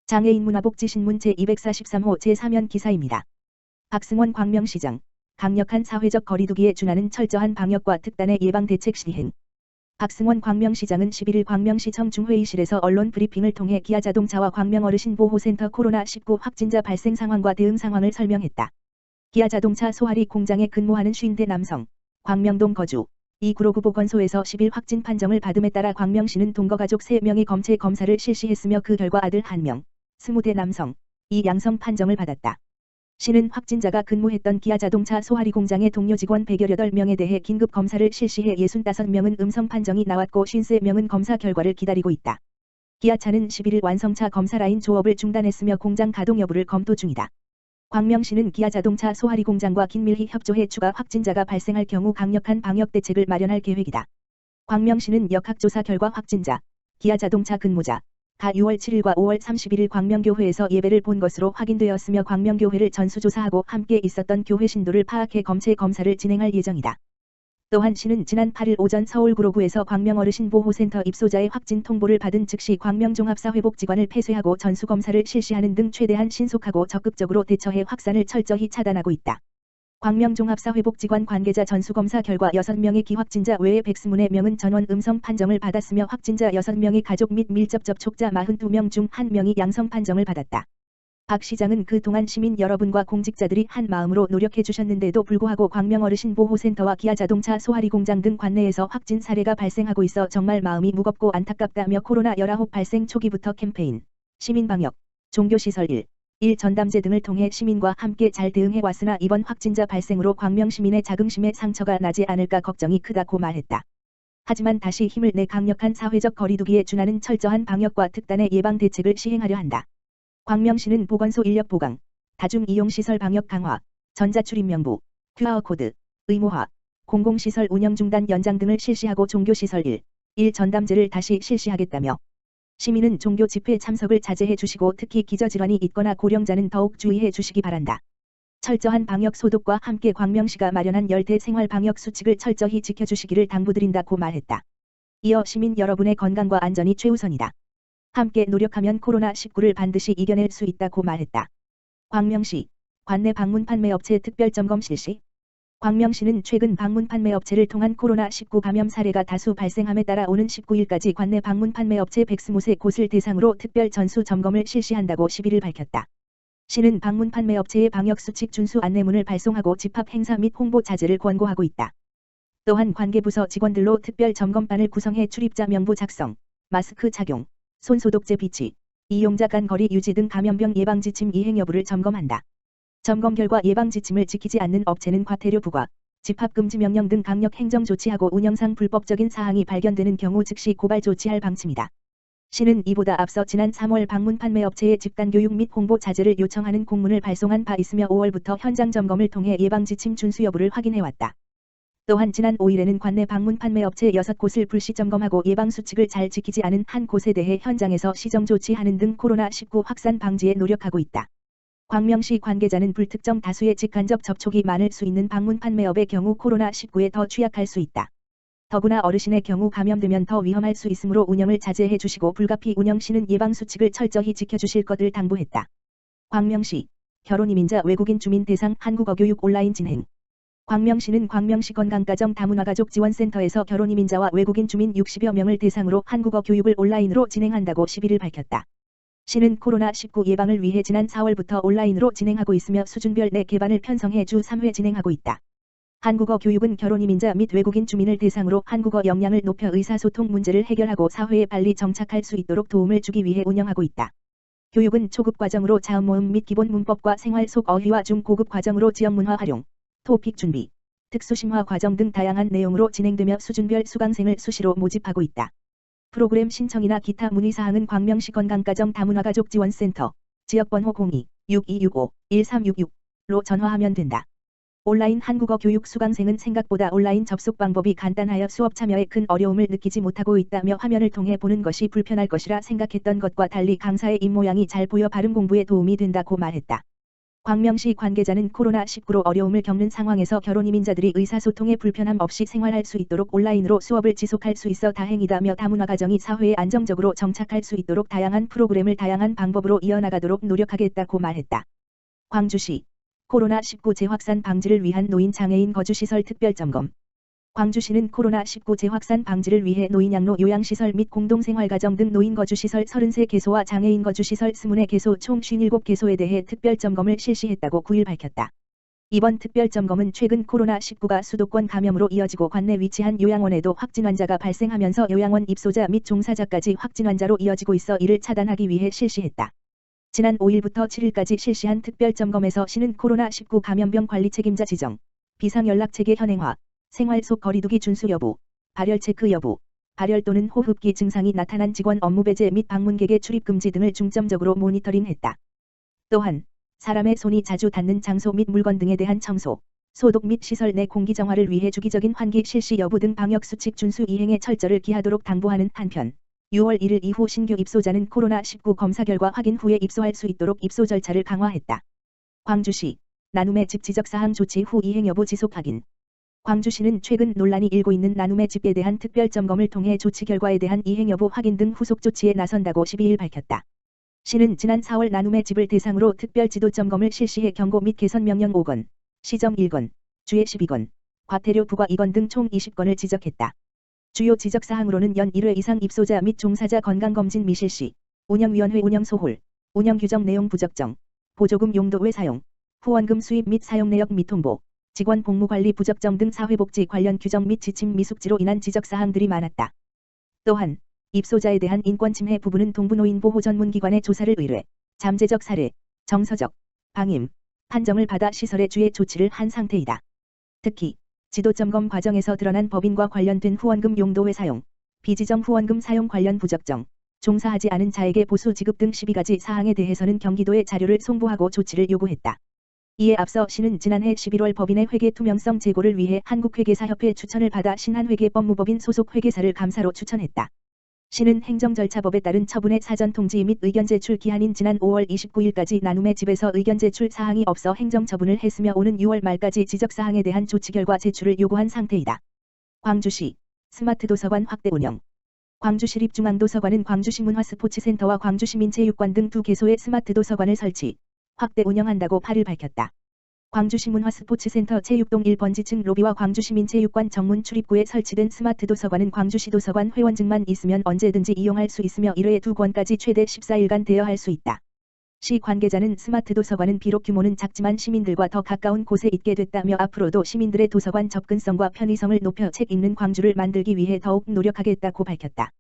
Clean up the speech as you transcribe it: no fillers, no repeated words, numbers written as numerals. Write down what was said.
장애인 문화복지신문 제243호 제3연 기사입니다. 박승원 광명시장, 강력한 사회적 거리두기에 준하는 철저한 방역과 특단의 예방대책 시행. 박승원 광명시장은 11일 광명시청 중회의실에서 언론 브리핑을 통해 기아자동차와 광명어르신보호센터 코로나19 확진자 발생 상황과 대응 상황을 설명했다. 기아자동차 소하리 공장에 근무하는 50대 남성, 광명동 거주, 이구로구 보건소에서 10일 확진 판정을 받음에 따라 광명시는 동거가족 3명이 검체 검사를 실시했으며 그 결과 아들 1명, 20대 남성, 이 양성 판정을 받았다. 시는 확진자가 근무했던 기아자동차 소하리 공장의 동료 직원 118명에 대해 긴급 검사를 실시해 65명은 음성 판정이 나왔고 53명은 검사 결과를 기다리고 있다. 기아차는 11일 완성차 검사 라인 조업을 중단했으며 공장 가동 여부를 검토 중이다. 광명시는 기아자동차 소하리 공장과 긴밀히 협조해 추가 확진자가 발생할 경우 강력한 방역 대책을 마련할 계획이다. 광명시는 역학조사 결과 확진자, 기아자동차 근무자, 가 6월 7일과 5월 31일 광명교회에서 예배를 본 것으로 확인되었으며 광명교회를 전수조사하고 함께 있었던 교회 신도를 파악해 검체 검사를 진행할 예정이다. 또한 시는 지난 8일 오전 서울구로구에서 광명어르신보호센터 입소자의 확진 통보를 받은 즉시 광명종합사회복지관을 폐쇄하고 전수검사를 실시하는 등 최대한 신속하고 적극적으로 대처해 확산을 철저히 차단하고 있다. 광명종합사회복지관 관계자 전수검사 결과 6명의 기확진자 외에 120명은 전원 음성 판정을 받았으며 확진자 6명의 가족 및 밀접 접촉자 42명 중 1명이 양성 판정을 받았다. 박 시장은 그동안 시민 여러분과 공직자들이 한 마음으로 노력해 주셨는데도 불구하고 광명어르신보호센터와 기아자동차 소하리 공장 등 관내에서 확진 사례가 발생하고 있어 정말 마음이 무겁고 안타깝다며 코로나19 발생 초기부터 캠페인, 시민방역, 종교시설 1 전담제 등을 통해 시민과 함께 잘 대응해 왔으나 이번 확진자 발생으로 광명시민의 자긍심에 상처가 나지 않을까 걱정이 크다고 말했다. 하지만 다시 힘을 내 강력한 사회적 거리두기에 준하는 철저한 방역과 특단의 예방 대책을 시행하려 한다. 광명시는 보건소 인력 보강, 다중이용시설 방역 강화, 전자출입명부, QR코드, 의무화, 공공시설 운영 중단 연장 등을 실시하고 종교시설 1 전담제를 다시 실시하겠다며 시민은 종교 집회 참석을 자제해 주시고 특히 기저질환이 있거나 고령자는 더욱 주의해 주시기 바란다. 철저한 방역 소독과 함께 광명시가 마련한 열대 생활 방역 수칙을 철저히 지켜주시기를 당부드린다고 말했다. 이어 시민 여러분의 건강과 안전이 최우선이다. 함께 노력하면 코로나19를 반드시 이겨낼 수 있다고 말했다. 광명시, 관내 방문 판매 업체 특별점검 실시. 광명시는 최근 방문 판매 업체를 통한 코로나19 감염 사례가 다수 발생함에 따라 오는 19일까지 관내 방문 판매 업체 123곳을 대상으로 특별 전수 점검을 실시한다고 11일 밝혔다. 시는 방문 판매 업체의 방역수칙 준수 안내문을 발송하고 집합 행사 및 홍보 자제를 권고하고 있다. 또한 관계부서 직원들로 특별 점검반을 구성해 출입자 명부 작성, 마스크 착용, 손소독제 비치, 이용자 간 거리 유지 등 감염병 예방 지침 이행 여부를 점검한다. 점검 결과 예방 지침을 지키지 않는 업체는 과태료 부과, 집합 금지 명령 등 강력 행정 조치하고 운영상 불법적인 사항이 발견되는 경우 즉시 고발 조치할 방침이다. 시는 이보다 앞서 지난 3월 방문 판매 업체에 집단 교육 및 홍보 자제를 요청하는 공문을 발송한 바 있으며 5월부터 현장 점검을 통해 예방 지침 준수 여부를 확인해 왔다. 또한 지난 5일에는 관내 방문 판매 업체 6곳을 불시 점검하고 예방 수칙을 잘 지키지 않은 한 곳에 대해 현장에서 시정 조치하는 등 코로나19 확산 방지에 노력하고 있다. 광명시 관계자는 불특정 다수의 직간접 접촉이 많을 수 있는 방문 판매업의 경우 코로나19에 더 취약할 수 있다. 더구나 어르신의 경우 감염되면 더 위험할 수 있으므로 운영을 자제해 주시고 불가피 운영시는 예방수칙을 철저히 지켜주실 것을 당부했다. 광명시, 결혼이민자 외국인 주민 대상 한국어 교육 온라인 진행. 광명시는 광명시 건강가정 다문화가족 지원센터에서 결혼이민자와 외국인 주민 60여 명을 대상으로 한국어 교육을 온라인으로 진행한다고 11일 밝혔다. 시는 코로나19 예방을 위해 지난 4월부터 온라인으로 진행하고 있으며 수준별 내 개반을 편성해 주 3회 진행하고 있다. 한국어 교육은 결혼이민자 및 외국인 주민을 대상으로 한국어 역량을 높여 의사소통 문제를 해결하고 사회에 빨리 정착할 수 있도록 도움을 주기 위해 운영하고 있다. 교육은 초급 과정으로 자음모음 및 기본 문법과 생활 속 어휘와 중고급 과정으로 지역문화 활용, 토픽 준비, 특수심화 과정 등 다양한 내용으로 진행되며 수준별 수강생을 수시로 모집하고 있다. 프로그램 신청이나 기타 문의사항은 광명시 건강가정 다문화가족 지원센터, 지역번호 02-6265-1366로 전화하면 된다. 온라인 한국어 교육 수강생은 생각보다 온라인 접속 방법이 간단하여 수업 참여에 큰 어려움을 느끼지 못하고 있다며 화면을 통해 보는 것이 불편할 것이라 생각했던 것과 달리 강사의 입모양이 잘 보여 발음 공부에 도움이 된다고 말했다. 광명시 관계자는 코로나19로 어려움을 겪는 상황에서 결혼 이민자들이 의사소통에 불편함 없이 생활할 수 있도록 온라인으로 수업을 지속할 수 있어 다행이다며 다문화 가정이 사회에 안정적으로 정착할 수 있도록 다양한 프로그램을 다양한 방법으로 이어나가도록 노력하겠다고 말했다. 광주시 코로나19 재확산 방지를 위한 노인 장애인 거주시설 특별점검. 광주시는 코로나19 재확산 방지를 위해 노인 양로 요양시설 및 공동생활가정 등 노인 거주시설 33개소와 장애인 거주시설 24개소 총 57개소에 대해 특별점검을 실시했다고 9일 밝혔다. 이번 특별점검은 최근 코로나19가 수도권 감염으로 이어지고 관내 위치한 요양원에도 확진 환자가 발생하면서 요양원 입소자 및 종사자까지 확진 환자로 이어지고 있어 이를 차단하기 위해 실시했다. 지난 5일부터 7일까지 실시한 특별점검에서 시는 코로나19 감염병 관리 책임자 지정, 비상연락체계 현행화, 생활 속 거리두기 준수 여부, 발열 체크 여부, 발열 또는 호흡기 증상이 나타난 직원 업무 배제 및 방문객의 출입 금지 등을 중점적으로 모니터링했다. 또한 사람의 손이 자주 닿는 장소 및 물건 등에 대한 청소, 소독 및 시설 내 공기 정화를 위해 주기적인 환기 실시 여부 등 방역수칙 준수 이행에 철저를 기하도록 당부하는 한편 6월 1일 이후 신규 입소자는 코로나19 검사 결과 확인 후에 입소할 수 있도록 입소 절차를 강화했다. 광주시 나눔의 집 지적사항 조치 후 이행 여부 지속 확인. 광주시는 최근 논란이 일고 있는 나눔의 집에 대한 특별점검을 통해 조치 결과에 대한 이행 여부 확인 등 후속 조치에 나선다고 12일 밝혔다. 시는 지난 4월 나눔의 집을 대상으로 특별지도점검을 실시해 경고 및 개선 명령 5건, 시정 1건, 주의 12건, 과태료 부과 2건 등 총 20건을 지적했다. 주요 지적사항으로는 연 1회 이상 입소자 및 종사자 건강검진 미실시, 운영위원회 운영 소홀, 운영규정 내용 부적정, 보조금 용도 외 사용, 후원금 수입 및 사용 내역 미통보, 직원 복무관리 부적정 등 사회복지 관련 규정 및 지침 미숙지로 인한 지적사항들이 많았다. 또한 입소자에 대한 인권침해 부분은 동부노인보호 전문기관에 조사를 의뢰, 잠재적 사례, 정서적, 방임, 판정을 받아 시설에 주의 조치를 한 상태이다. 특히 지도점검 과정에서 드러난 법인과 관련된 후원금 용도외 사용, 비지정 후원금 사용 관련 부적정, 종사하지 않은 자에게 보수 지급 등 12가지 사항에 대해서는 경기도에 자료를 송부하고 조치를 요구했다. 이에 앞서 시는 지난해 11월 법인의 회계 투명성 제고를 위해 한국회계사협회 추천을 받아 신한회계 법무법인 소속 회계사를 감사로 추천했다. 시는 행정절차법에 따른 처분의 사전 통지 및 의견 제출 기한인 지난 5월 29일까지 나눔의 집에서 의견 제출 사항이 없어 행정처분을 했으며 오는 6월 말까지 지적사항에 대한 조치 결과 제출을 요구한 상태이다. 광주시 스마트 도서관 확대 운영. 광주시립중앙도서관은 광주시문화스포츠센터와 광주시민체육관 등 2개소의 스마트 도서관을 설치, 확대 운영한다고 8일 밝혔다. 광주시문화스포츠센터 체육동 1번지층 로비와 광주시민체육관 정문 출입구에 설치된 스마트 도서관은 광주시 도서관 회원증만 있으면 언제든지 이용할 수 있으며 1회에 2권까지 최대 14일간 대여할 수 있다. 시 관계자는 스마트 도서관은 비록 규모는 작지만 시민들과 더 가까운 곳에 있게 됐다며 앞으로도 시민들의 도서관 접근성과 편의성을 높여 책 읽는 광주를 만들기 위해 더욱 노력하겠다고 밝혔다.